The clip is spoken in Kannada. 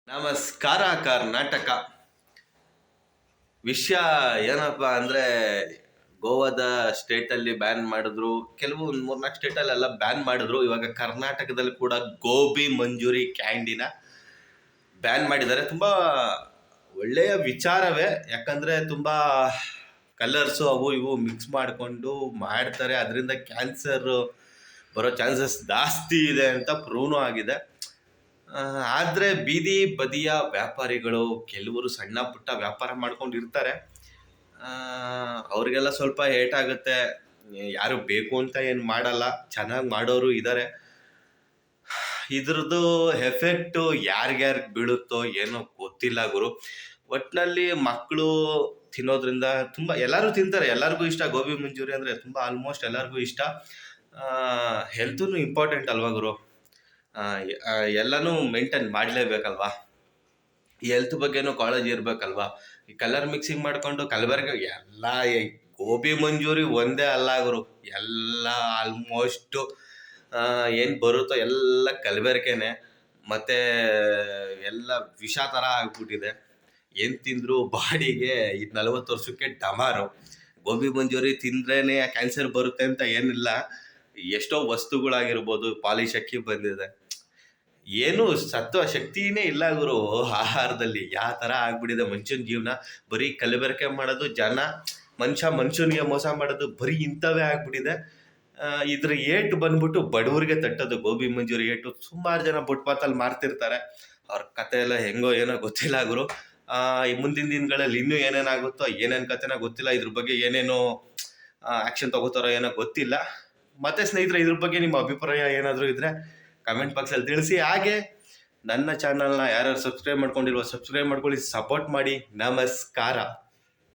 ನಮಸ್ಕಾರ ಕರ್ನಾಟಕ. ವಿಷಯ ಏನಪ್ಪ ಅಂದ್ರೆ ಗೋವಾದ ಸ್ಟೇಟಲ್ಲಿ ಬ್ಯಾನ್ ಮಾಡಿದ್ರು, ಕೆಲವು ಒಂದು 3-4 ಸ್ಟೇಟಲ್ಲೆಲ್ಲ ಬ್ಯಾನ್ ಮಾಡಿದ್ರು. ಇವಾಗ ಕರ್ನಾಟಕದಲ್ಲಿ ಕೂಡ ಗೋಬಿ ಮಂಜೂರಿ ಕ್ಯಾಂಡಿನ ಬ್ಯಾನ್ ಮಾಡಿದ್ದಾರೆ. ತುಂಬಾ ಒಳ್ಳೆಯ ವಿಚಾರವೇ, ಯಾಕಂದ್ರೆ ತುಂಬಾ ಕಲರ್ಸು ಅವು ಇವು ಮಿಕ್ಸ್ ಮಾಡಿಕೊಂಡು ಮಾಡ್ತಾರೆ. ಅದರಿಂದ ಕ್ಯಾನ್ಸರ್ ಬರೋ ಚಾನ್ಸಸ್ ಜಾಸ್ತಿ ಇದೆ ಅಂತ ಪ್ರೂವ್ನು ಆಗಿದೆ. ಆದರೆ ಬೀದಿ ಬದಿಯ ವ್ಯಾಪಾರಿಗಳು, ಕೆಲವರು ಸಣ್ಣ ಪುಟ್ಟ ವ್ಯಾಪಾರ ಮಾಡ್ಕೊಂಡಿರ್ತಾರೆ, ಅವ್ರಿಗೆಲ್ಲ ಸ್ವಲ್ಪ ಏಟಾಗುತ್ತೆ. ಯಾರು ಬೇಕು ಅಂತ ಏನು ಮಾಡಲ್ಲ, ಚೆನ್ನಾಗಿ ಮಾಡೋರು ಇದ್ದಾರೆ. ಇದ್ರದ್ದು ಎಫೆಕ್ಟು ಯಾರ್ಯಾರಿಗೆ ಬೀಳುತ್ತೋ ಏನೋ ಗೊತ್ತಿಲ್ಲ ಗುರು. ಒಟ್ಟಿನಲ್ಲಿ ಮಕ್ಕಳು ತಿನ್ನೋದ್ರಿಂದ ತುಂಬ ಎಲ್ಲರೂ ತಿಂತಾರೆ, ಎಲ್ಲರಿಗೂ ಇಷ್ಟ. ಗೋಬಿ ಮಂಚೂರಿ ಅಂದರೆ ತುಂಬ ಆಲ್ಮೋಸ್ಟ್ ಎಲ್ಲರಿಗೂ ಇಷ್ಟ. ಹೆಲ್ತೂ ಇಂಪಾರ್ಟೆಂಟ್ ಅಲ್ವಾ ಗುರು. ಎಲ್ಲನೂ ಮೇಂಟೈನ್ ಮಾಡಲೇಬೇಕಲ್ವಾ. ಈ ಹೆಲ್ತ್ ಬಗ್ಗೆನೂ ಕಾಳಜಿ ಇರಬೇಕಲ್ವಾ. ಈ ಕಲರ್ ಮಿಕ್ಸಿಂಗ್ ಮಾಡಿಕೊಂಡು ಕಲಬೆರಕೆ ಎಲ್ಲ ಗೋಬಿ ಮಂಜೂರಿ ಒಂದೇ ಅಲ್ಲ ಗುರು, ಎಲ್ಲ ಆಲ್ಮೋಸ್ಟು ಏನು ಬರುತ್ತೋ ಎಲ್ಲ ಕಲಬೆರಕೆನೆ. ಮತ್ತು ಎಲ್ಲ ವಿಷ ಥರ ಆಗ್ಬಿಟ್ಟಿದೆ. ಏನು ತಿಂದರೂ ಬಾಡಿಗೆ 40 ವರ್ಷಕ್ಕೆ ಡಮಾರು. ಗೋಬಿ ಮಂಜೂರಿ ತಿಂದ್ರೇ ಕ್ಯಾನ್ಸರ್ ಬರುತ್ತೆ ಅಂತ ಏನಿಲ್ಲ. ಎಷ್ಟೋ ವಸ್ತುಗಳಾಗಿರ್ಬೋದು ಪಾಲಿಶ್ ಅಕ್ಕಿ ಬಂದಿದೆ, ಏನು ಸತ್ವ ಶಕ್ತಿನೇ ಇಲ್ಲ ಗುರು ಆಹಾರದಲ್ಲಿ. ಯಾವ ಥರ ಆಗ್ಬಿಟ್ಟಿದೆ ಮನುಷ್ಯನ ಜೀವನ. ಬರೀ ಕಲಬೆರಕೆ ಮಾಡೋದು, ಮನುಷ್ಯನಿಗೆ ಮೋಸ ಮಾಡೋದು, ಬರೀ ಇಂಥವೇ ಆಗ್ಬಿಟ್ಟಿದೆ. ಇದ್ರ ಏಟು ಬಂದ್ಬಿಟ್ಟು ಬಡವರಿಗೆ ತಟ್ಟೋದು. ಗೋಬಿ ಮಂಜೂರಿ ಏಟು ಸುಮಾರು ಜನ ಫುಟ್ಪಾತಲ್ಲಿ ಮಾರ್ತಿರ್ತಾರೆ. ಅವ್ರ ಕತೆ ಎಲ್ಲ ಹೆಂಗೋ ಏನೋ ಗೊತ್ತಿಲ್ಲ ಗುರು. ಈ ಮುಂದಿನ ದಿನಗಳಲ್ಲಿ ಇನ್ನೂ ಏನೇನಾಗುತ್ತೋ, ಏನೇನು ಕತೆನೋ ಗೊತ್ತಿಲ್ಲ. ಇದ್ರ ಬಗ್ಗೆ ಏನೇನೋ ಆ್ಯಕ್ಷನ್ ತಗೋತಾರೋ ಏನೋ ಗೊತ್ತಿಲ್ಲ. ಮತ್ತೆ ಸ್ನೇಹಿತರೆ, ಇದ್ರ ಬಗ್ಗೆ ನಿಮ್ಮ ಅಭಿಪ್ರಾಯ ಏನಾದರೂ ಇದ್ದರೆ ಕಮೆಂಟ್ ಬಾಕ್ಸಲ್ಲಿ ತಿಳಿಸಿ. ಹಾಗೆ ನನ್ನ ಚಾನಲ್ನ ಯಾರ್ಯಾರು ಸಬ್ಸ್ಕ್ರೈಬ್ ಮಾಡ್ಕೊಂಡಿಲ್ವೋ ಸಬ್ಸ್ಕ್ರೈಬ್ ಮಾಡ್ಕೊಳ್ಳಿ, ಸಪೋರ್ಟ್ ಮಾಡಿ. ನಮಸ್ಕಾರ.